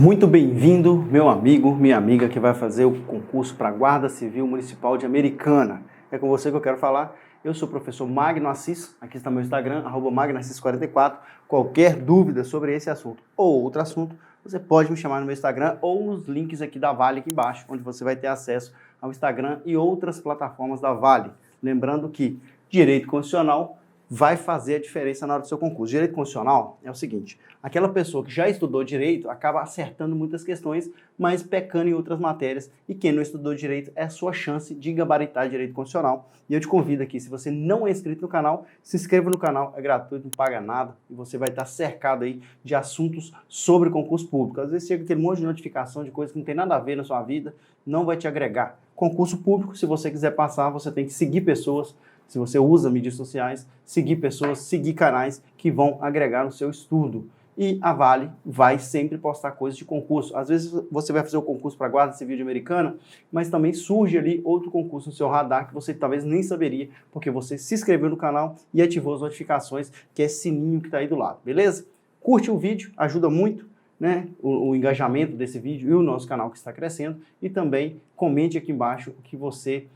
Muito bem-vindo, meu amigo, minha amiga que vai fazer o concurso para a Guarda Civil Municipal de Americana. É com você que eu quero falar. Eu sou o professor Magno Assis, aqui está meu Instagram, @magnoassis44. Qualquer dúvida sobre esse assunto ou outro assunto, você pode me chamar no meu Instagram ou nos links aqui da Vale aqui embaixo, onde você vai ter acesso ao Instagram e outras plataformas da Vale. Lembrando que direito constitucional vai fazer a diferença na hora do seu concurso. Direito constitucional é o seguinte: aquela pessoa que já estudou direito acaba acertando muitas questões, mas pecando em outras matérias, e quem não estudou direito é a sua chance de gabaritar direito constitucional. E eu te convido aqui, se você não é inscrito no canal, se inscreva no canal, é gratuito, não paga nada, e você vai estar cercado aí de assuntos sobre concurso público. Às vezes chega aquele monte de notificação de coisas que não tem nada a ver na sua vida, não vai te agregar. Concurso público, se você quiser passar, você tem que seguir pessoas. Se você usa mídias sociais, seguir pessoas, seguir canais que vão agregar no seu estudo. E a Vale vai sempre postar coisas de concurso. Às vezes você vai fazer o concurso para a Guarda Civil de Americana, mas também surge ali outro concurso no seu radar que você talvez nem saberia, porque você se inscreveu no canal e ativou as notificações, que é esse sininho que está aí do lado, beleza? Curte o vídeo, ajuda muito, né, o engajamento desse vídeo e o nosso canal que está crescendo. E também comente aqui embaixo o que você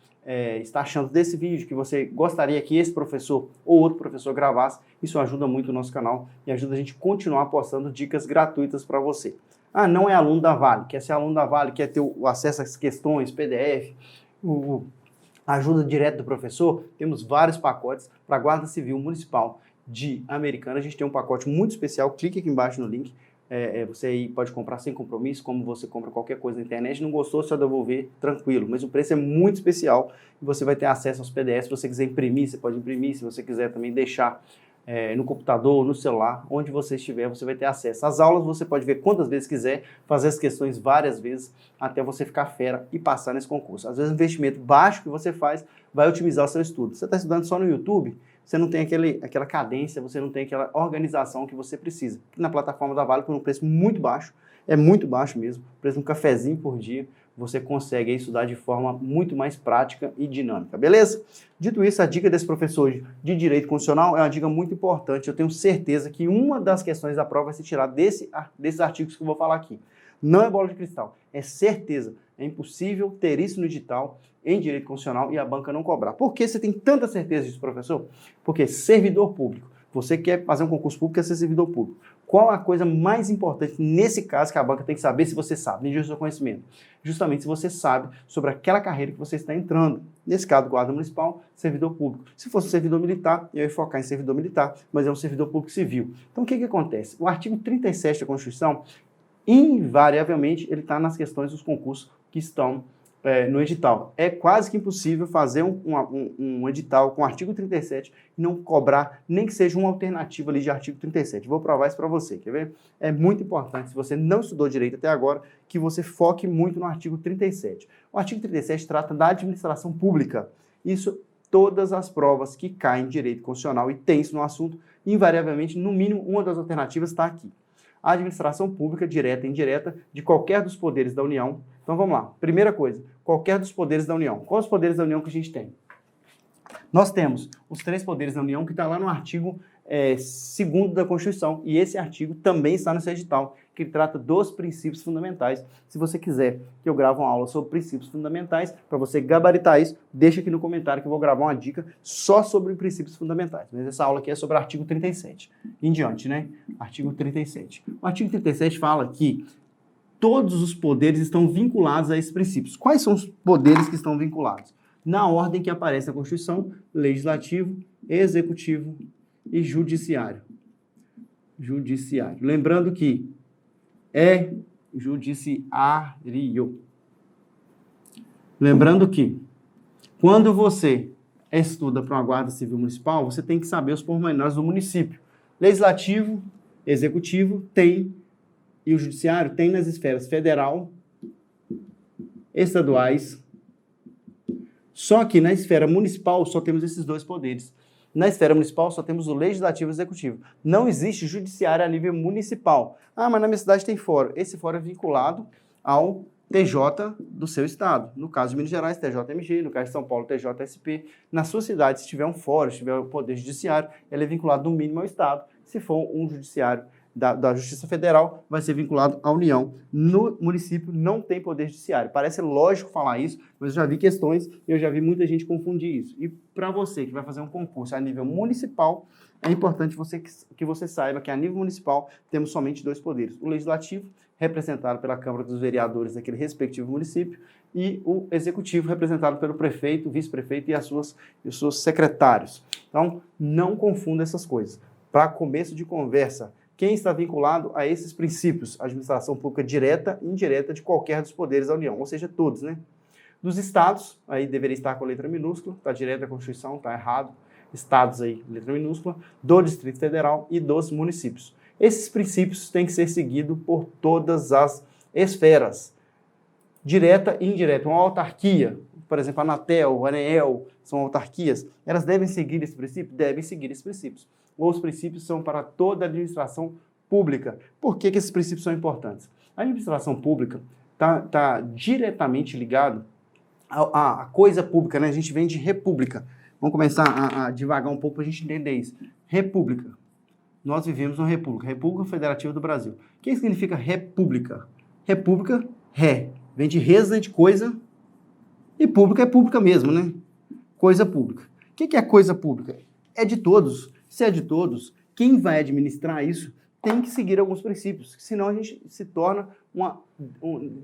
está achando desse vídeo, que você gostaria que esse professor ou outro professor gravasse. Isso ajuda muito o nosso canal e ajuda a gente a continuar postando dicas gratuitas para você. Ah, não é aluno da Vale, quer ser aluno da Vale, quer ter o acesso às questões, PDF, a ajuda direta do professor? Temos vários pacotes para a Guarda Civil Municipal de Americana. A gente tem um pacote muito especial, clique aqui embaixo no link. Você aí pode comprar sem compromisso, como você compra qualquer coisa na internet. Não gostou, só devolver, tranquilo. Mas o preço é muito especial e você vai ter acesso aos PDFs. Se você quiser imprimir, você pode imprimir. Se você quiser também deixar no computador, no celular, onde você estiver, você vai ter acesso. As aulas você pode ver quantas vezes quiser, fazer as questões várias vezes, até você ficar fera e passar nesse concurso. Às vezes o investimento baixo que você faz vai otimizar o seu estudo. Você está estudando só no YouTube, você não tem aquela cadência, você não tem aquela organização que você precisa. Na plataforma da Vale, por um preço muito baixo, é muito baixo mesmo, preço de um cafezinho por dia, você consegue aí estudar de forma muito mais prática e dinâmica, beleza? Dito isso, a dica desse professor de Direito Constitucional é uma dica muito importante. Eu tenho certeza que uma das questões da prova vai ser tirada desses artigos que eu vou falar aqui. Não é bola de cristal, é certeza. É impossível ter isso no edital em Direito Constitucional e a banca não cobrar. Por que você tem tanta certeza disso, professor? Porque servidor público, você quer fazer um concurso público, quer ser servidor público. Qual a coisa mais importante nesse caso que a banca tem que saber, se você sabe, medir o seu conhecimento? Justamente se você sabe sobre aquela carreira que você está entrando. Nesse caso, Guarda Municipal, servidor público. Se fosse servidor militar, eu ia focar em servidor militar, mas é um servidor público civil. Então o que acontece? O artigo 37 da Constituição, invariavelmente, ele está nas questões dos concursos que estão no edital. É quase que impossível fazer um edital com o artigo 37 e não cobrar nem que seja uma alternativa ali de artigo 37. Vou provar isso para você, quer ver? É muito importante, se você não estudou direito até agora, que você foque muito no artigo 37. O artigo 37 trata da administração pública. Isso, todas as provas que caem em direito constitucional e tem isso no assunto, invariavelmente, no mínimo, uma das alternativas está aqui. A administração pública, direta e indireta, de qualquer dos poderes da União. Então vamos lá. Primeira coisa, qualquer dos poderes da União. Quais os poderes da União que a gente tem? Nós temos os 3 poderes da União, que está lá no artigo 2º da Constituição. E esse artigo também está no seu edital, que trata dos princípios fundamentais. Se você quiser que eu grave uma aula sobre princípios fundamentais, para você gabaritar isso, deixa aqui no comentário que eu vou gravar uma dica só sobre princípios fundamentais. Mas essa aula aqui é sobre o artigo 37. Em diante, né? Artigo 37. O artigo 37 fala que todos os poderes estão vinculados a esses princípios. Quais são os poderes que estão vinculados? Na ordem que aparece na Constituição: legislativo, executivo e judiciário. Judiciário. Lembrando que é judiciário. Lembrando que quando você estuda para uma Guarda Civil Municipal, você tem que saber os pormenores do município. Legislativo, executivo tem, e o judiciário tem nas esferas federal, estaduais. Só que na esfera municipal só temos esses 2 poderes. Na esfera municipal só temos o legislativo e o executivo. Não existe judiciário a nível municipal. Ah, mas na minha cidade tem fórum. Esse fórum é vinculado ao TJ do seu estado. No caso de Minas Gerais, TJMG. No caso de São Paulo, TJSP. Na sua cidade, se tiver um fórum, se tiver o poder judiciário, ele é vinculado no mínimo ao estado. Se for um judiciário da Justiça Federal vai ser vinculado à União. No município não tem poder judiciário. Parece lógico falar isso, mas eu já vi questões e eu já vi muita gente confundir isso. E para você que vai fazer um concurso a nível municipal, é importante que você saiba que a nível municipal temos somente 2 poderes. O legislativo, representado pela Câmara dos Vereadores daquele respectivo município, e o executivo, representado pelo prefeito, vice-prefeito e os seus secretários. Então, não confunda essas coisas. Para começo de conversa, quem está vinculado a esses princípios? A administração pública direta e indireta de qualquer dos poderes da União, ou seja, todos, né? Dos estados, aí deveria estar com a letra minúscula, está direto da Constituição, está errado. Estados aí, letra minúscula, do Distrito Federal e dos municípios. Esses princípios têm que ser seguidos por todas as esferas, direta e indireta. Uma autarquia, por exemplo, a Anatel, o ANEEL, são autarquias, elas devem seguir esse princípio? Devem seguir esses princípios. Os princípios são para toda a administração pública. Por que esses princípios são importantes? A administração pública está diretamente ligado à coisa pública, né? A gente vem de república. Vamos começar a divagar um pouco para a gente entender isso. República. Nós vivemos uma república. República Federativa do Brasil. O que significa república? República, ré. Vem de res, né, de coisa. E pública é pública mesmo, né? Coisa pública. O que é coisa pública? É de todos. Se é de todos, quem vai administrar isso tem que seguir alguns princípios. Senão a gente se torna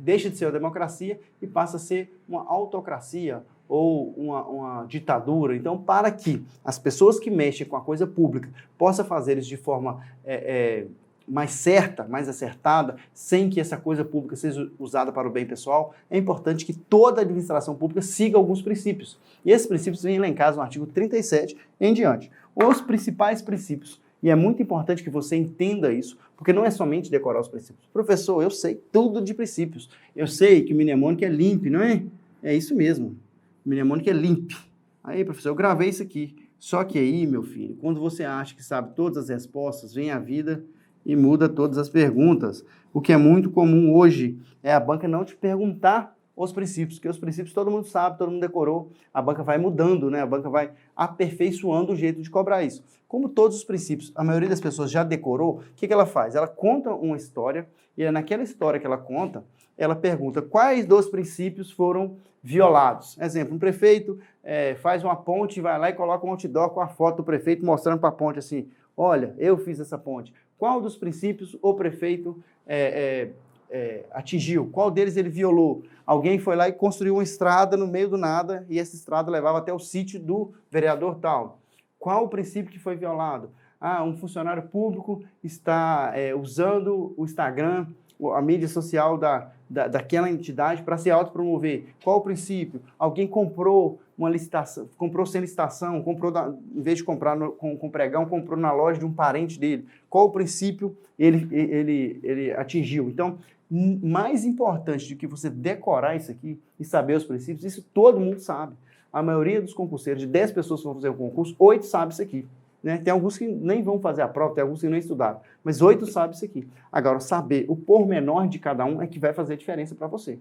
deixa de ser uma democracia e passa a ser uma autocracia ou uma ditadura. Então, para que as pessoas que mexem com a coisa pública possam fazer isso de forma mais certa, mais acertada, sem que essa coisa pública seja usada para o bem pessoal, é importante que toda a administração pública siga alguns princípios. E esses princípios vêm elencados no artigo 37 em diante. Os principais princípios, e é muito importante que você entenda isso, porque não é somente decorar os princípios. Professor, eu sei tudo de princípios. Eu sei que mnemônico é limpo, não é? É isso mesmo. Mnemônico é limpo. Aí, professor, eu gravei isso aqui. Só que aí, meu filho, quando você acha que sabe todas as respostas, vem a vida e muda todas as perguntas. O que é muito comum hoje é a banca não te perguntar os princípios, porque os princípios todo mundo sabe, todo mundo decorou. A banca vai mudando, né? A banca vai aperfeiçoando o jeito de cobrar isso. Como todos os princípios, a maioria das pessoas já decorou, o que ela faz? Ela conta uma história e naquela história que ela conta, ela pergunta quais dos princípios foram violados. Exemplo, um prefeito faz uma ponte, vai lá e coloca um outdoor com a foto do prefeito mostrando para a ponte assim, olha, eu fiz essa ponte. Qual dos princípios o prefeito atingiu? Qual deles ele violou? Alguém foi lá e construiu uma estrada no meio do nada e essa estrada levava até o sítio do vereador tal. Qual o princípio que foi violado? Um funcionário público está usando o Instagram, a mídia social daquela entidade para se autopromover. Qual o princípio? Alguém comprou uma licitação, comprou sem licitação, em vez de comprar com pregão, comprou na loja de um parente dele. Qual o princípio ele atingiu? Então, mais importante do que você decorar isso aqui e saber os princípios, isso todo mundo sabe. A maioria dos concurseiros, de 10 pessoas que vão fazer o concurso, 8 sabem isso aqui. Né? Tem alguns que nem vão fazer a prova, tem alguns que nem estudaram, mas 8 sabem isso aqui. Agora, saber o pormenor de cada um é que vai fazer a diferença para você.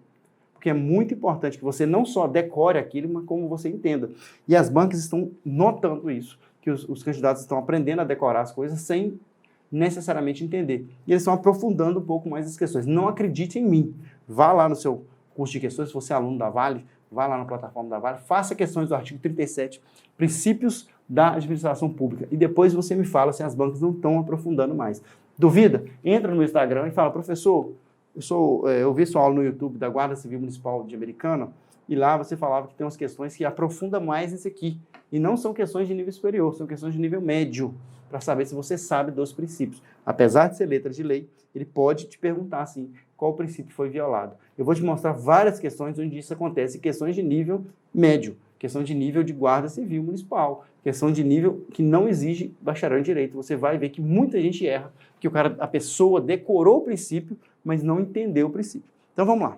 Porque é muito importante que você não só decore aquilo, mas como você entenda. E as bancas estão notando isso, que os candidatos estão aprendendo a decorar as coisas sem necessariamente entender. E eles estão aprofundando um pouco mais as questões. Não acredite em mim. Vá lá no seu curso de questões, se você é aluno da Vale, vá lá na plataforma da Vale, faça questões do artigo 37, princípios da administração pública. E depois você me fala se as bancas não estão aprofundando mais. Duvida? Entra no meu Instagram e fala, professor, eu vi sua aula no YouTube da Guarda Civil Municipal de Americana, e lá você falava que tem umas questões que aprofundam mais nisso aqui. E não são questões de nível superior, são questões de nível médio, para saber se você sabe dos princípios. Apesar de ser letra de lei, ele pode te perguntar assim, qual princípio foi violado. Eu vou te mostrar várias questões onde isso acontece, questões de nível médio, questão de nível de Guarda Civil Municipal, questão de nível que não exige bacharel em Direito. Você vai ver que muita gente erra, que a pessoa decorou o princípio, mas não entendeu o princípio. Então vamos lá.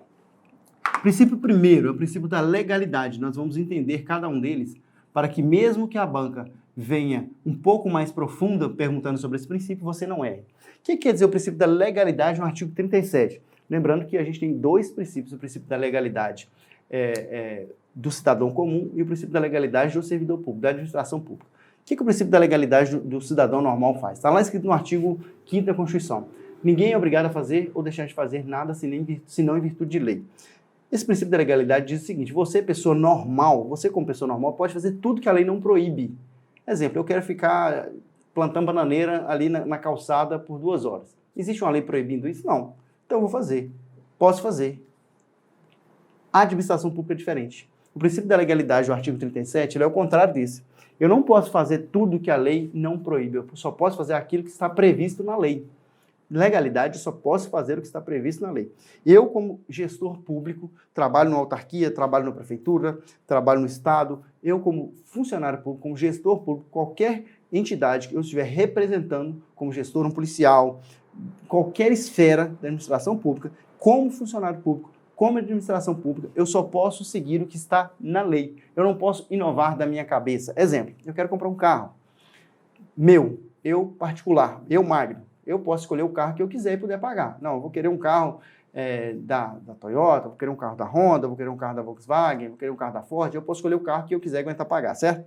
O princípio primeiro é o princípio da legalidade. Nós vamos entender cada um deles para que mesmo que a banca venha um pouco mais profunda perguntando sobre esse princípio, você não erre. O que quer dizer o princípio da legalidade no artigo 37? Lembrando que a gente tem 2 princípios, o princípio da legalidade do cidadão comum e o princípio da legalidade do servidor público, da administração pública. que o princípio da legalidade do cidadão normal faz? Está lá escrito no artigo 5º da Constituição. Ninguém é obrigado a fazer ou deixar de fazer nada senão em virtude de lei. Esse princípio da legalidade diz o seguinte: você, pessoa normal, você como pessoa normal, pode fazer tudo que a lei não proíbe. Exemplo, eu quero ficar plantando bananeira ali na calçada por 2 horas. Existe uma lei proibindo isso? Não. Então eu vou fazer. Posso fazer. A administração pública é diferente. O princípio da legalidade do artigo 37 ele é o contrário desse. Eu não posso fazer tudo que a lei não proíbe. Eu só posso fazer aquilo que está previsto na lei. Legalidade, eu só posso fazer o que está previsto na lei. Eu, como gestor público, trabalho na autarquia, trabalho na prefeitura, trabalho no Estado, eu, como funcionário público, como gestor público, qualquer entidade que eu estiver representando, como gestor, um policial, qualquer esfera da administração pública, como funcionário público, como administração pública, eu só posso seguir o que está na lei. Eu não posso inovar da minha cabeça. Exemplo, eu quero comprar um carro. Eu particular, eu Magno. Eu posso escolher o carro que eu quiser e puder pagar. Não, eu vou querer um carro da Toyota, vou querer um carro da Honda, vou querer um carro da Volkswagen, vou querer um carro da Ford. Eu posso escolher o carro que eu quiser aguentar pagar, certo?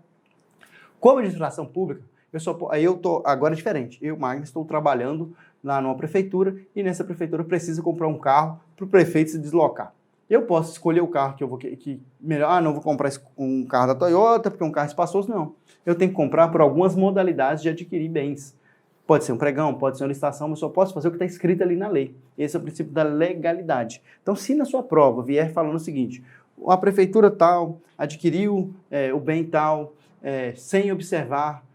Como administração pública, eu estou agora diferente. Eu, Magno, estou trabalhando lá numa prefeitura e nessa prefeitura precisa comprar um carro para o prefeito se deslocar. Eu posso escolher o carro que eu vou melhor, não vou comprar um carro da Toyota porque é um carro espaçoso, não. Eu tenho que comprar por algumas modalidades de adquirir bens. Pode ser um pregão, pode ser uma licitação, mas só posso fazer o que está escrito ali na lei. Esse é o princípio da legalidade. Então, se na sua prova vier falando o seguinte: a prefeitura tal adquiriu o bem tal, sem observar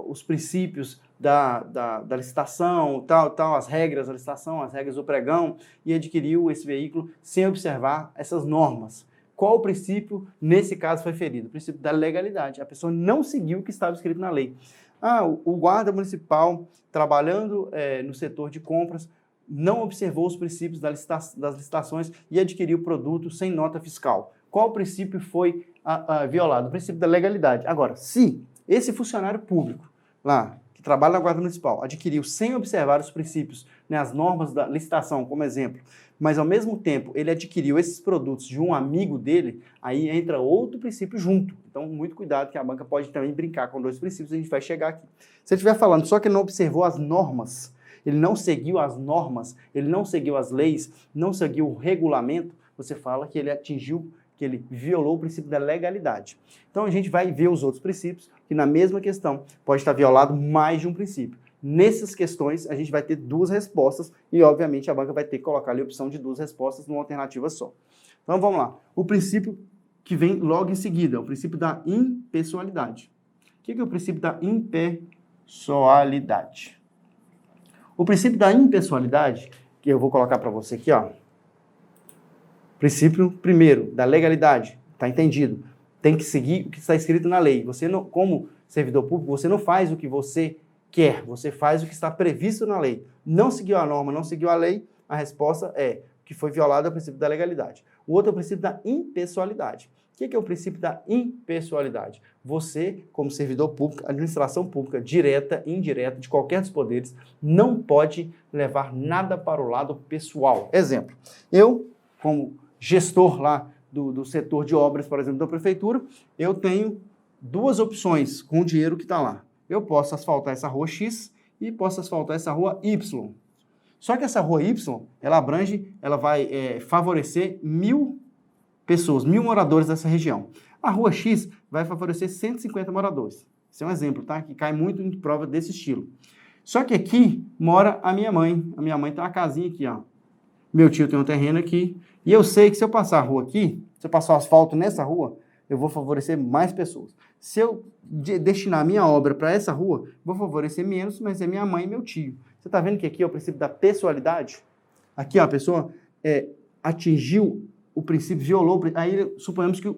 os princípios da licitação, tal, as regras da licitação, as regras do pregão, e adquiriu esse veículo sem observar essas normas. Qual o princípio, nesse caso, foi ferido? O princípio da legalidade. A pessoa não seguiu o que estava escrito na lei. O guarda municipal, trabalhando no setor de compras, não observou os princípios das licitações e adquiriu o produto sem nota fiscal. Qual princípio foi violado? O princípio da legalidade. Agora, se esse funcionário público lá, que trabalha na guarda municipal, adquiriu sem observar os princípios, as normas da licitação, como exemplo, mas ao mesmo tempo ele adquiriu esses produtos de um amigo dele, aí entra outro princípio junto. Então, muito cuidado, que a banca pode também brincar com 2 princípios, a gente vai chegar aqui. Se ele estiver falando só que ele não observou as normas, ele não seguiu as normas, ele não seguiu as leis, não seguiu o regulamento, você fala que ele violou o princípio da legalidade. Então, a gente vai ver os outros princípios, que na mesma questão pode estar violado mais de um princípio. Nessas questões, a gente vai ter 2 respostas e, obviamente, a banca vai ter que colocar ali a opção de 2 respostas numa alternativa só. Então, vamos lá. O princípio que vem logo em seguida é o princípio da impessoalidade. O que é o princípio da impessoalidade? O princípio da impessoalidade, que eu vou colocar para você aqui, ó. Princípio primeiro, da legalidade. Está entendido? Tem que seguir o que está escrito na lei. Você, não, como servidor público, você não faz o que você quer, você faz o que está previsto na lei. Não seguiu a norma, não seguiu a lei, a resposta é que foi violado o princípio da legalidade. O outro é o princípio da impessoalidade. O que é o princípio da impessoalidade? Você, como servidor público, administração pública, direta e indireta, de qualquer dos poderes, não pode levar nada para o lado pessoal. Exemplo, eu, como gestor lá do setor de obras, por exemplo, da prefeitura, eu tenho 2 opções com o dinheiro que está lá. Eu posso asfaltar essa rua X e posso asfaltar essa rua Y. Só que essa rua Y, ela vai favorecer 1.000 pessoas, 1.000 moradores dessa região. A rua X vai favorecer 150 moradores. Esse é um exemplo, tá? Que cai muito em prova desse estilo. Só que aqui mora a minha mãe. A minha mãe tem uma casinha aqui, ó. Meu tio tem um terreno aqui. E eu sei que se eu passar a rua aqui, se eu passar o asfalto nessa rua, eu vou favorecer mais pessoas. Se eu destinar a minha obra para essa rua, vou favorecer menos, mas é minha mãe e meu tio. Você está vendo que aqui é o princípio da pessoalidade? Aqui, ó, a pessoa atingiu o princípio, violou. Aí suponhamos que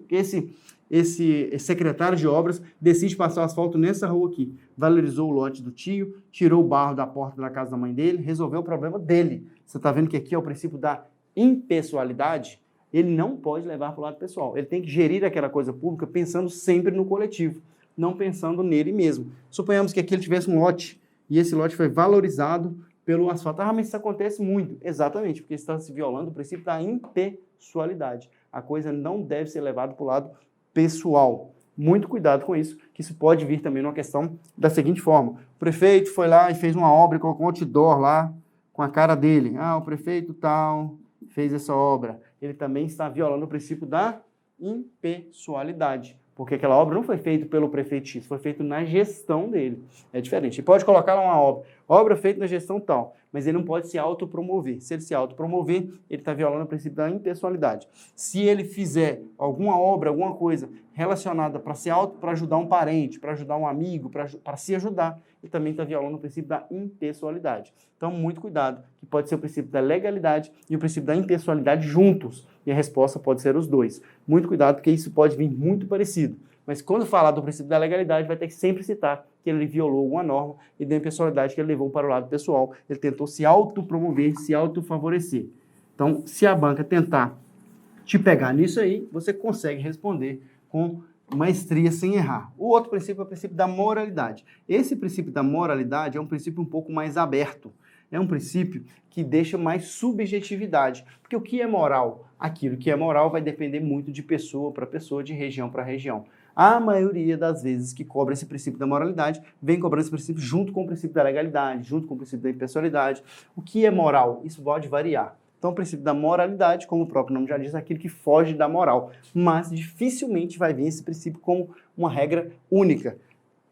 esse secretário de obras decide passar o asfalto nessa rua aqui. Valorizou o lote do tio, tirou o barro da porta da casa da mãe dele, resolveu o problema dele. Você está vendo que aqui é o princípio da impessoalidade? Ele não pode levar para o lado pessoal. Ele tem que gerir aquela coisa pública pensando sempre no coletivo, não pensando nele mesmo. Suponhamos que aqui ele tivesse um lote e esse lote foi valorizado pelo asfalto. Mas isso acontece muito. Exatamente, porque está se violando o princípio da impessoalidade. A coisa não deve ser levada para o lado pessoal. Muito cuidado com isso, que isso pode vir também numa questão da seguinte forma. O prefeito foi lá e fez uma obra, colocou um outdoor lá com a cara dele. O prefeito tal fez essa obra. Ele também está violando o princípio da impessoalidade, porque aquela obra não foi feita pelo prefeito X, foi feita na gestão dele. É diferente. Ele pode colocar lá uma obra feita na gestão tal, mas ele não pode se autopromover. Se ele se autopromover, ele está violando o princípio da impessoalidade. Se ele fizer alguma obra, alguma coisa relacionada para ajudar um parente, para ajudar um amigo, para se ajudar, ele também está violando o princípio da impessoalidade. Então, muito cuidado, que pode ser o princípio da legalidade e o princípio da impessoalidade juntos, e a resposta pode ser os dois. Muito cuidado, porque isso pode vir muito parecido. Mas quando falar do princípio da legalidade, vai ter que sempre citar que ele violou alguma norma e da impessoalidade que ele levou para o lado pessoal. Ele tentou se autopromover, se autofavorecer. Então, se a banca tentar te pegar nisso aí, você consegue responder com maestria sem errar. O outro princípio é o princípio da moralidade. Esse princípio da moralidade é um princípio um pouco mais aberto. É um princípio que deixa mais subjetividade. Porque o que é moral? Aquilo que é moral vai depender muito de pessoa para pessoa, de região para região. A maioria das vezes que cobra esse princípio da moralidade, vem cobrando esse princípio junto com o princípio da legalidade, junto com o princípio da impessoalidade. O que é moral? Isso pode variar. Então, o princípio da moralidade, como o próprio nome já diz, é aquilo que foge da moral. Mas dificilmente vai vir esse princípio como uma regra única.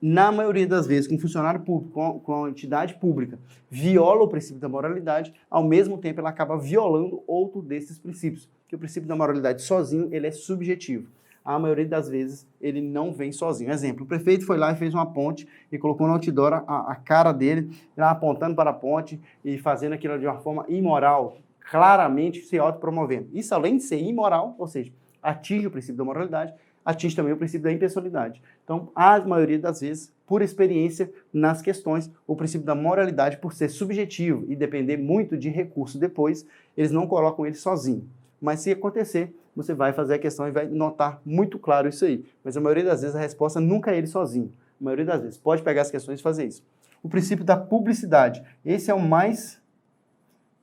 Na maioria das vezes, que um funcionário público, com uma entidade pública, viola o princípio da moralidade, ao mesmo tempo ela acaba violando outro desses princípios. Porque o princípio da moralidade sozinho, ele é subjetivo. A maioria das vezes, ele não vem sozinho. Exemplo, o prefeito foi lá e fez uma ponte e colocou no outdoor a cara dele, lá apontando para a ponte e fazendo aquilo de uma forma imoral, claramente se autopromovendo. Isso, além de ser imoral, ou seja, atinge o princípio da moralidade, atinge também o princípio da impessoalidade. Então, a maioria das vezes, por experiência nas questões, o princípio da moralidade, por ser subjetivo e depender muito de recurso depois, eles não colocam ele sozinho. Mas se acontecer, você vai fazer a questão e vai notar muito claro isso aí. Mas a maioria das vezes a resposta nunca é ele sozinho. A maioria das vezes. Pode pegar as questões e fazer isso. O princípio da publicidade. Esse é o mais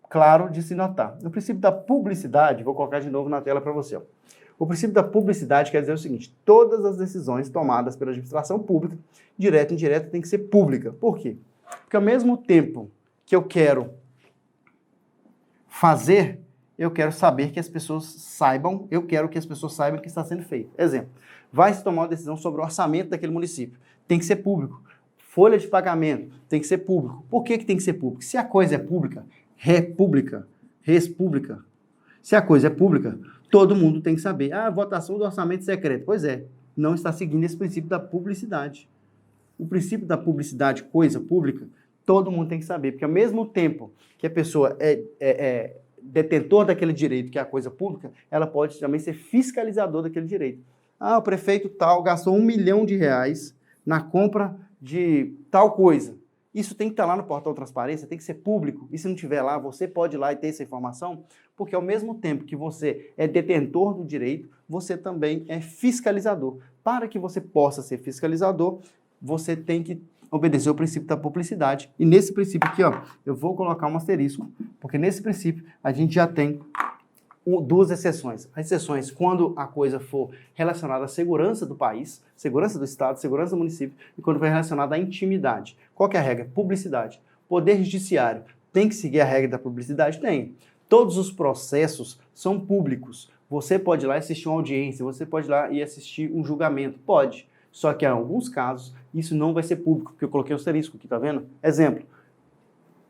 claro de se notar. O princípio da publicidade, vou colocar de novo na tela para você. O princípio da publicidade quer dizer o seguinte: todas as decisões tomadas pela administração pública, direta e indireta, tem que ser pública. Por quê? Porque ao mesmo tempo que eu quero fazer, eu quero saber que as pessoas saibam, eu quero que as pessoas saibam que está sendo feito. Exemplo, vai se tomar uma decisão sobre o orçamento daquele município. Tem que ser público. Folha de pagamento tem que ser público. Por que tem que ser público? Se a coisa é pública, república, res pública. Se a coisa é pública, todo mundo tem que saber. Votação do orçamento secreto. Pois é, não está seguindo esse princípio da publicidade. O princípio da publicidade, coisa pública, todo mundo tem que saber. Porque ao mesmo tempo que a pessoa é detentor daquele direito, que é a coisa pública, ela pode também ser fiscalizador daquele direito. O prefeito tal gastou R$1 milhão na compra de tal coisa. Isso tem que estar lá no portal Transparência, tem que ser público. E se não tiver lá, você pode ir lá e ter essa informação, porque ao mesmo tempo que você é detentor do direito, você também é fiscalizador. Para que você possa ser fiscalizador, você tem que obedecer o princípio da publicidade. E nesse princípio aqui, eu vou colocar um asterisco, porque nesse princípio a gente já tem duas exceções. As exceções quando a coisa for relacionada à segurança do país, segurança do Estado, segurança do município, e quando for relacionada à intimidade. Qual que é a regra? Publicidade. Poder Judiciário tem que seguir a regra da publicidade? Tem. Todos os processos são públicos. Você pode ir lá e assistir uma audiência, você pode ir lá e assistir um julgamento. Pode. Só que em alguns casos, isso não vai ser público, porque eu coloquei um asterisco aqui, tá vendo? Exemplo,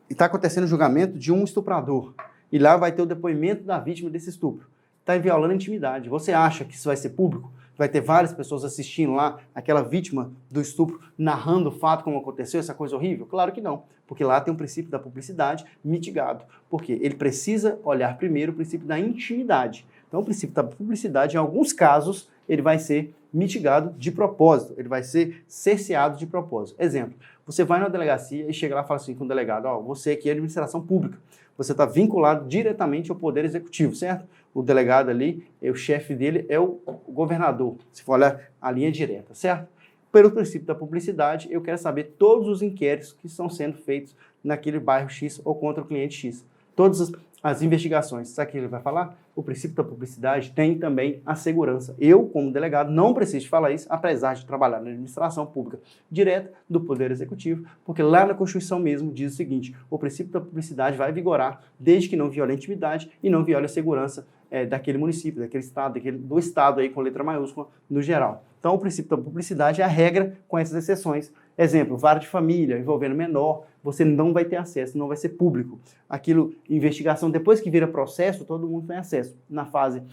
está acontecendo o julgamento de um estuprador. E lá vai ter o depoimento da vítima desse estupro. Está violando a intimidade. Você acha que isso vai ser público? Vai ter várias pessoas assistindo lá, aquela vítima do estupro, narrando o fato como aconteceu, essa coisa horrível? Claro que não, porque lá tem um princípio da publicidade mitigado. Por quê? Ele precisa olhar primeiro o princípio da intimidade. Então, o princípio da publicidade, em alguns casos, ele vai ser mitigado de propósito, ele vai ser cerceado de propósito. Exemplo, você vai na delegacia e chega lá e fala assim com o delegado: você aqui é administração pública, você está vinculado diretamente ao Poder Executivo, certo? O delegado ali, o chefe dele é o governador, se for olhar a linha direta, certo? Pelo princípio da publicidade, eu quero saber todos os inquéritos que estão sendo feitos naquele bairro X ou contra o cliente X. Todas as investigações. Sabe o que ele vai falar? O princípio da publicidade tem também a segurança. Eu, como delegado, não preciso falar isso, apesar de trabalhar na administração pública direta do Poder Executivo, porque lá na Constituição mesmo diz o seguinte: o princípio da publicidade vai vigorar desde que não viole a intimidade e não viole a segurança daquele município, daquele estado, do estado aí com letra maiúscula no geral. Então, o princípio da publicidade é a regra com essas exceções. Exemplo, vara de família envolvendo menor, você não vai ter acesso, não vai ser público. Aquilo, investigação, depois que vira processo, todo mundo tem acesso. Na fase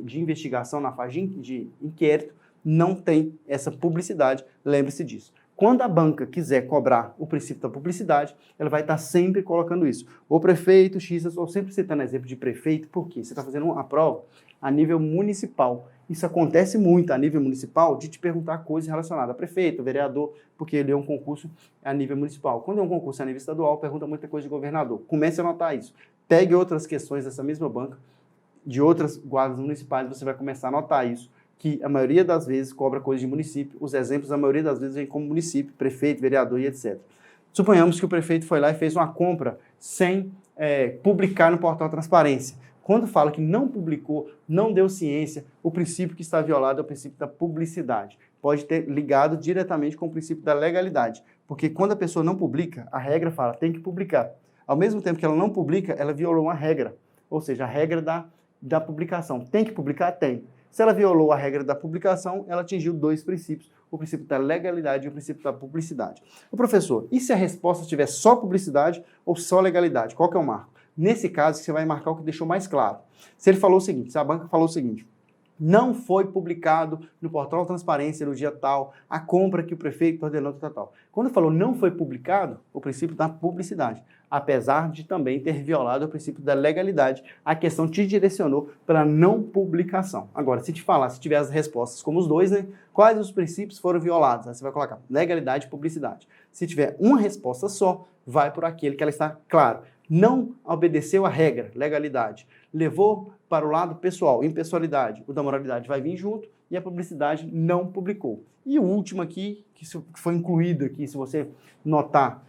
de investigação, na fase de inquérito, não tem essa publicidade, lembre-se disso. Quando a banca quiser cobrar o princípio da publicidade, ela vai estar sempre colocando isso. O prefeito X, eu estou sempre citando exemplo de prefeito, porque você está fazendo uma prova a nível municipal. Isso acontece muito a nível municipal, de te perguntar coisas relacionadas a prefeito, vereador, porque ele é um concurso a nível municipal. Quando é um concurso a nível estadual, pergunta muita coisa de governador. Comece a anotar isso. Pegue outras questões dessa mesma banca, de outras guardas municipais, você vai começar a anotar isso, que a maioria das vezes cobra coisa de município. Os exemplos, a maioria das vezes, vem como município, prefeito, vereador e etc. Suponhamos que o prefeito foi lá e fez uma compra sem publicar no portal Transparência. Quando fala que não publicou, não deu ciência, o princípio que está violado é o princípio da publicidade. Pode ter ligado diretamente com o princípio da legalidade, porque quando a pessoa não publica, a regra fala, tem que publicar. Ao mesmo tempo que ela não publica, ela violou uma regra, ou seja, a regra da publicação. Tem que publicar? Tem. Se ela violou a regra da publicação, ela atingiu dois princípios, o princípio da legalidade e o princípio da publicidade. O professor, e se a resposta tiver só publicidade ou só legalidade? Qual que é o marco? Nesse caso, você vai marcar o que deixou mais claro. Se ele falou o seguinte, se a banca falou o seguinte, não foi publicado no portal Transparência no dia tal, a compra que o prefeito ordenou tal. Quando falou não foi publicado, o princípio da publicidade, apesar de também ter violado o princípio da legalidade, a questão te direcionou para não publicação. Agora, se te falar, se tiver as respostas como os dois, né, quais os princípios foram violados? Aí você vai colocar legalidade e publicidade. Se tiver uma resposta só, vai por aquele que ela está claro. Não obedeceu a regra, legalidade, levou para o lado pessoal, impessoalidade, o da moralidade vai vir junto e a publicidade não publicou. E o último aqui, que foi incluído aqui, se você notar,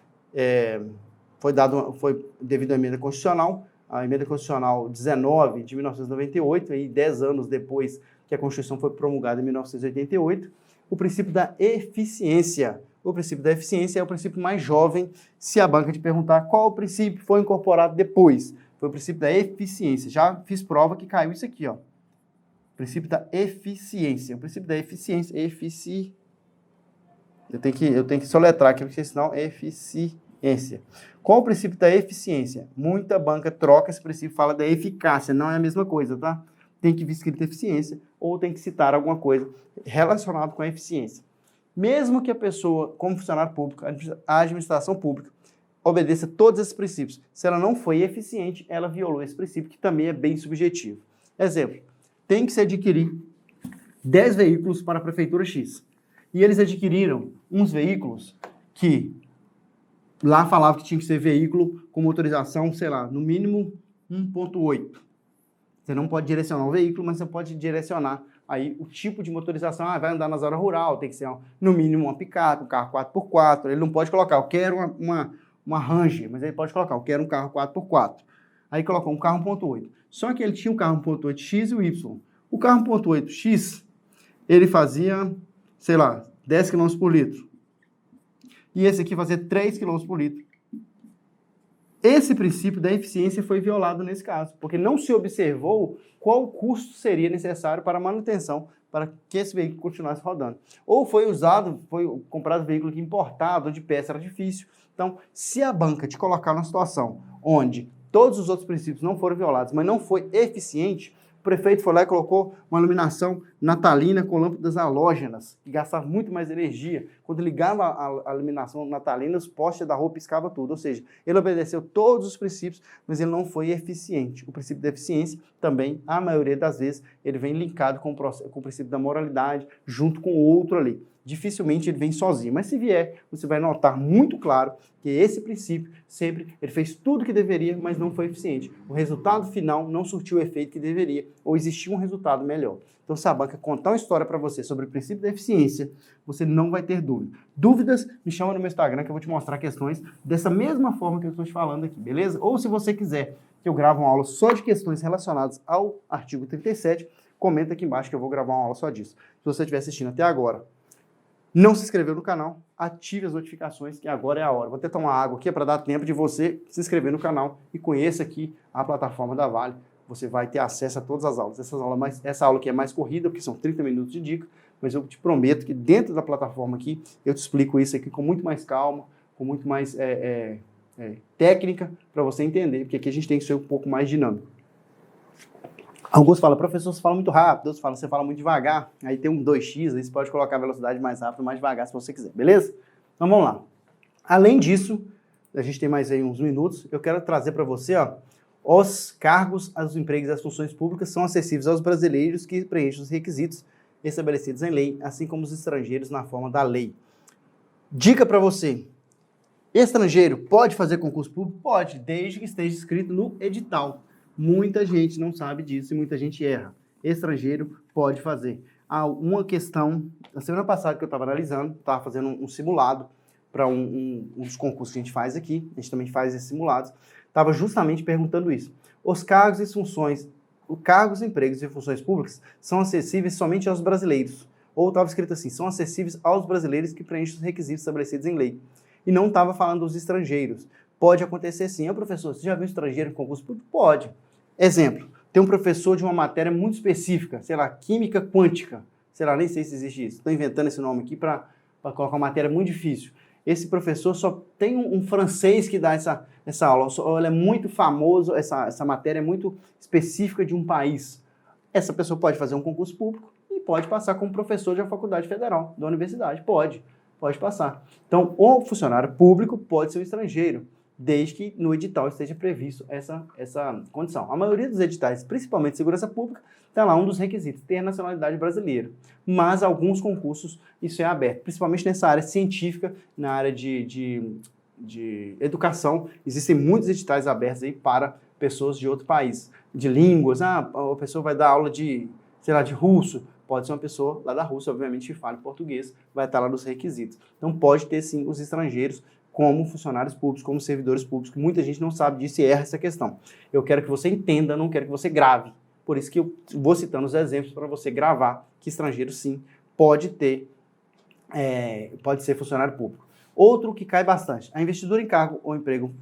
foi devido à emenda constitucional, a emenda constitucional 19 de 1998, aí 10 anos depois que a Constituição foi promulgada em 1988, o princípio da eficiência. O princípio da eficiência é o princípio mais jovem. Se a banca te perguntar qual o princípio foi incorporado depois, foi o princípio da eficiência. Já fiz prova que caiu isso aqui, ó. O princípio da eficiência. O princípio da eficiência, eu tenho que soletrar aqui, porque senão é eficiência. Qual o princípio da eficiência? Muita banca troca esse princípio, fala da eficácia, não é a mesma coisa, tá? Tem que vir escrito eficiência ou tem que citar alguma coisa relacionada com a eficiência. Mesmo que a pessoa, como funcionário público, a administração pública, obedeça todos esses princípios, se ela não foi eficiente, ela violou esse princípio, que também é bem subjetivo. Exemplo, tem que se adquirir 10 veículos para a Prefeitura X. E eles adquiriram uns veículos que lá falava que tinha que ser veículo com motorização, sei lá, no mínimo 1.8. Você não pode direcionar o veículo, mas você pode direcionar aí o tipo de motorização. Vai andar na zona rural, tem que ser no mínimo uma picape, um carro 4x4. Ele não pode colocar, eu quero uma Ranger, mas ele pode colocar, eu quero um carro 4x4. Aí colocou um carro 1.8. Só que ele tinha um carro 1.8X e o Y. O carro 1.8X, ele fazia, sei lá, 10 km por litro. E esse aqui fazia 3 km por litro. Esse princípio da eficiência foi violado nesse caso, porque não se observou qual custo seria necessário para a manutenção, para que esse veículo continuasse rodando. Ou foi comprado veículo que importado, de peça era difícil. Então, se a banca te colocar numa situação onde todos os outros princípios não foram violados, mas não foi eficiente, o prefeito foi lá e colocou uma iluminação natalina com lâmpadas halógenas, que gastava muito mais energia. Quando ligava a iluminação natalina, os postes da rua piscavam tudo. Ou seja, ele obedeceu todos os princípios, mas ele não foi eficiente. O princípio da eficiência também, a maioria das vezes, ele vem linkado com o princípio da moralidade, junto com o outro ali. Dificilmente ele vem sozinho, mas se vier, você vai notar muito claro que esse princípio sempre, ele fez tudo o que deveria, mas não foi eficiente. O resultado final não surtiu o efeito que deveria, ou existia um resultado melhor. Então, se a banca contar uma história para você sobre o princípio da eficiência, você não vai ter dúvida. Dúvidas, me chama no meu Instagram que eu vou te mostrar questões dessa mesma forma que eu estou te falando aqui, beleza? Ou se você quiser que eu gravo uma aula só de questões relacionadas ao artigo 37, comenta aqui embaixo que eu vou gravar uma aula só disso. Se você estiver assistindo até agora, não se inscreveu no canal, ative as notificações, que agora é a hora. Vou até tomar água aqui para dar tempo de você se inscrever no canal e conheça aqui a plataforma da Vale. Você vai ter acesso a todas as aulas. Essa aula aqui é mais corrida, porque são 30 minutos de dica, mas eu te prometo que dentro da plataforma aqui, eu te explico isso aqui com muito mais calma, com muito mais técnica, para você entender, porque aqui a gente tem que ser um pouco mais dinâmico. Alguns falam, professor, você fala muito rápido, outros falam, você fala muito devagar, aí tem um 2x, aí você pode colocar a velocidade mais rápido, mais devagar, se você quiser, beleza? Então vamos lá. Além disso, a gente tem mais aí uns minutos, eu quero trazer para você, ó, os cargos, os empregos e as funções públicas são acessíveis aos brasileiros que preenchem os requisitos estabelecidos em lei, assim como os estrangeiros na forma da lei. Dica para você, estrangeiro pode fazer concurso público? Pode, desde que esteja escrito no edital. Muita gente não sabe disso e muita gente erra. Estrangeiro pode fazer. Há uma questão, na semana passada que eu estava analisando, estava fazendo um simulado para um dos concursos que a gente faz aqui, a gente também faz esses simulados, estava justamente perguntando isso. Os cargos e funções, cargos, empregos e funções públicas são acessíveis somente aos brasileiros. Ou estava escrito assim, são acessíveis aos brasileiros que preenchem os requisitos estabelecidos em lei. E não estava falando dos estrangeiros. Pode acontecer sim. Professor, você já viu estrangeiro em concurso público? Pode. Exemplo, tem um professor de uma matéria muito específica, sei lá, química quântica. Sei lá, nem sei se existe isso. Estou inventando esse nome aqui para colocar uma matéria muito difícil. Esse professor só tem um francês que dá essa aula. Ele é muito famoso, essa matéria é muito específica de um país. Essa pessoa pode fazer um concurso público e pode passar como professor de uma faculdade federal, da universidade. Pode passar. Então, o funcionário público pode ser um estrangeiro, desde que no edital esteja previsto essa condição. A maioria dos editais, principalmente de segurança pública, está lá um dos requisitos, ter a nacionalidade brasileira. Mas alguns concursos isso é aberto, principalmente nessa área científica, na área de educação. Existem muitos editais abertos aí para pessoas de outro país, de línguas. A pessoa vai dar aula de russo, pode ser uma pessoa lá da Rússia, obviamente, que fala português, vai estar lá nos requisitos. Então pode ter sim os estrangeiros como funcionários públicos, como servidores públicos, que muita gente não sabe disso e erra essa questão. Eu quero que você entenda, não quero que você grave. Por isso que eu vou citando os exemplos para você gravar que estrangeiro, sim, pode ser funcionário público. Outro que cai bastante, a investidura em cargo ou emprego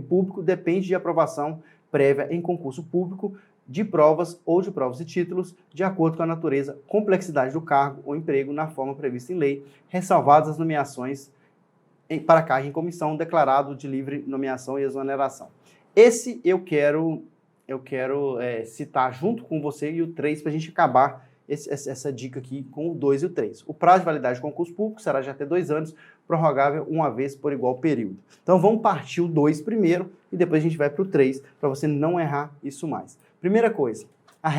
público depende de aprovação prévia em concurso público de provas ou de provas e títulos, de acordo com a natureza, complexidade do cargo ou emprego na forma prevista em lei, ressalvadas as nomeações para cargo em comissão, declarado de livre nomeação e exoneração. Esse eu quero citar junto com você e o 3 para a gente acabar essa dica aqui com o 2 e o 3. O prazo de validade de concurso público será de até 2 anos, prorrogável uma vez por igual período. Então vamos partir o 2 primeiro e depois a gente vai para o 3 para você não errar isso mais. Primeira coisa, a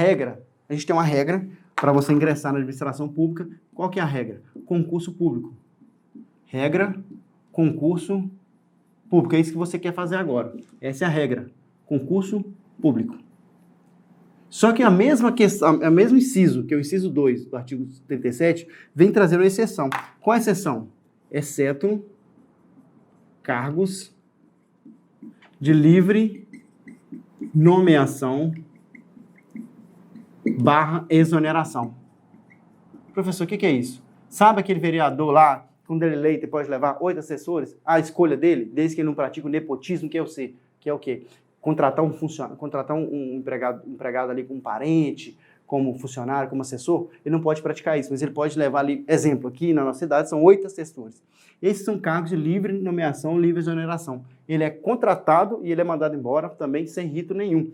gente tem uma regra para você ingressar na administração pública. Qual que é a regra? Concurso público. Regra, concurso público. É isso que você quer fazer agora. Essa é a regra. Concurso público. Só que a mesma questão, o mesmo inciso, que é o inciso 2 do artigo 37, vem trazer uma exceção. Qual a exceção? Exceto cargos de livre nomeação / exoneração. Professor, o que é isso? Sabe aquele vereador lá, quando ele é eleito, pode levar 8 assessores? A escolha dele, desde que ele não pratique o nepotismo, que é o quê? Contratar um empregado ali como parente, como funcionário, como assessor, ele não pode praticar isso, mas ele pode levar ali, exemplo, aqui na nossa cidade são 8 assessores. Esses são cargos de livre nomeação, livre exoneração. Ele é contratado e ele é mandado embora também sem rito nenhum.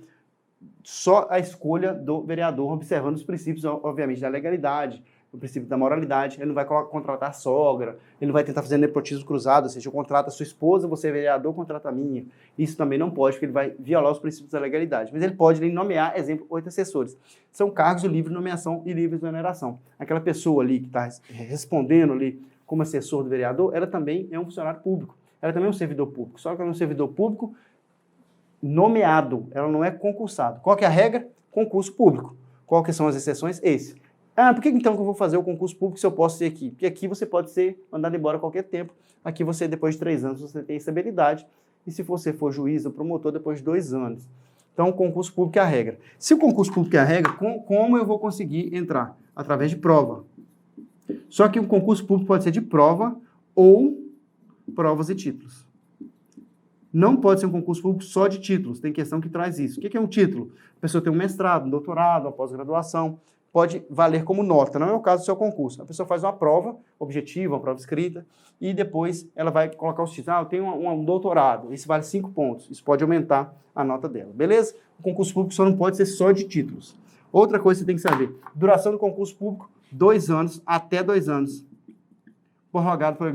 Só a escolha do vereador, observando os princípios, obviamente, da legalidade, o princípio da moralidade. Ele não vai contratar a sogra, ele não vai tentar fazer nepotismo cruzado, ou seja, eu contrato a sua esposa, você é vereador, contrata a minha. Isso também não pode, porque ele vai violar os princípios da legalidade. Mas ele pode nomear, exemplo, 8 assessores. São cargos de livre nomeação e livre exoneração. Aquela pessoa ali que está respondendo ali como assessor do vereador, ela também é um funcionário público. Ela também é um servidor público. Só que ela é um servidor público nomeado, ela não é concursado. Qual que é a regra? Concurso público. Qual que são as exceções? Esse. Por que então que eu vou fazer o concurso público se eu posso ser aqui? Porque aqui você pode ser mandado embora a qualquer tempo. Aqui você, depois de 3 anos, você tem estabilidade e se você for juiz ou promotor, depois de 2 anos. Então, o concurso público é a regra. Se o concurso público é a regra, como eu vou conseguir entrar? Através de prova. Só que o concurso público pode ser de prova ou provas e títulos. Não pode ser um concurso público só de títulos, tem questão que traz isso. O que é um título? A pessoa tem um mestrado, um doutorado, uma pós-graduação, pode valer como nota, não é o caso do seu concurso. A pessoa faz uma prova objetiva, uma prova escrita, e depois ela vai colocar os títulos. Eu tenho um doutorado, isso vale 5 pontos, isso pode aumentar a nota dela, beleza? O concurso público só não pode ser só de títulos. Outra coisa que você tem que saber, duração do concurso público, 2 anos, até 2 anos, prorrogado por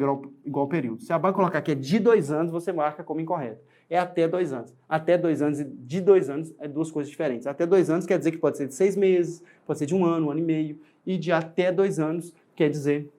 igual período. Se a banca colocar que é de 2 anos, você marca como incorreto. É até 2 anos. Até 2 anos e de 2 anos é 2 coisas diferentes. Até 2 anos quer dizer que pode ser de 6 meses, pode ser de 1 ano e meio. E de até 2 anos quer dizer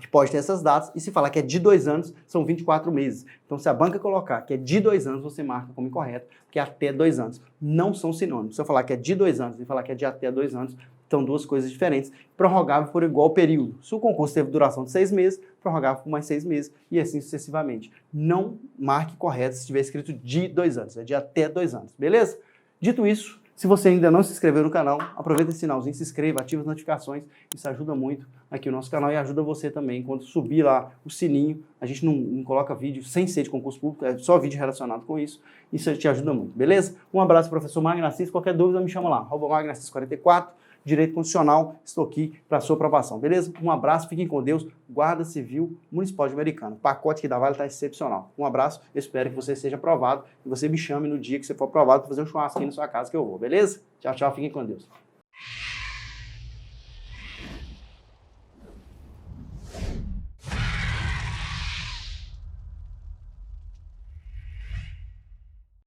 que pode ter essas datas. E se falar que é de 2 anos, são 24 meses. Então, se a banca colocar que é de 2 anos, você marca como incorreto, que é até 2 anos. Não são sinônimos. Se eu falar que é de 2 anos e falar que é de até 2 anos, são 2 coisas diferentes, prorrogável por igual período. Se o concurso teve duração de 6 meses, prorrogável por mais 6 meses e assim sucessivamente. Não marque correto se estiver escrito de 2 anos, é de até 2 anos, beleza? Dito isso, se você ainda não se inscreveu no canal, aproveita esse sinalzinho, se inscreva, ativa as notificações, isso ajuda muito aqui o nosso canal e ajuda você também. Quando subir lá o sininho, a gente não coloca vídeo sem ser de concurso público, é só vídeo relacionado com isso te ajuda muito, beleza? Um abraço, professor Magno Assis, qualquer dúvida me chama lá, @magnoassis44, Direito Constitucional, estou aqui para sua aprovação, beleza? Um abraço, fiquem com Deus, Guarda Civil Municipal de Americana. O pacote que dá Vale está excepcional. Um abraço, eu espero que você seja aprovado e você me chame no dia que você for aprovado para fazer um churrasco aqui na sua casa que eu vou, beleza? Tchau, tchau, fiquem com Deus.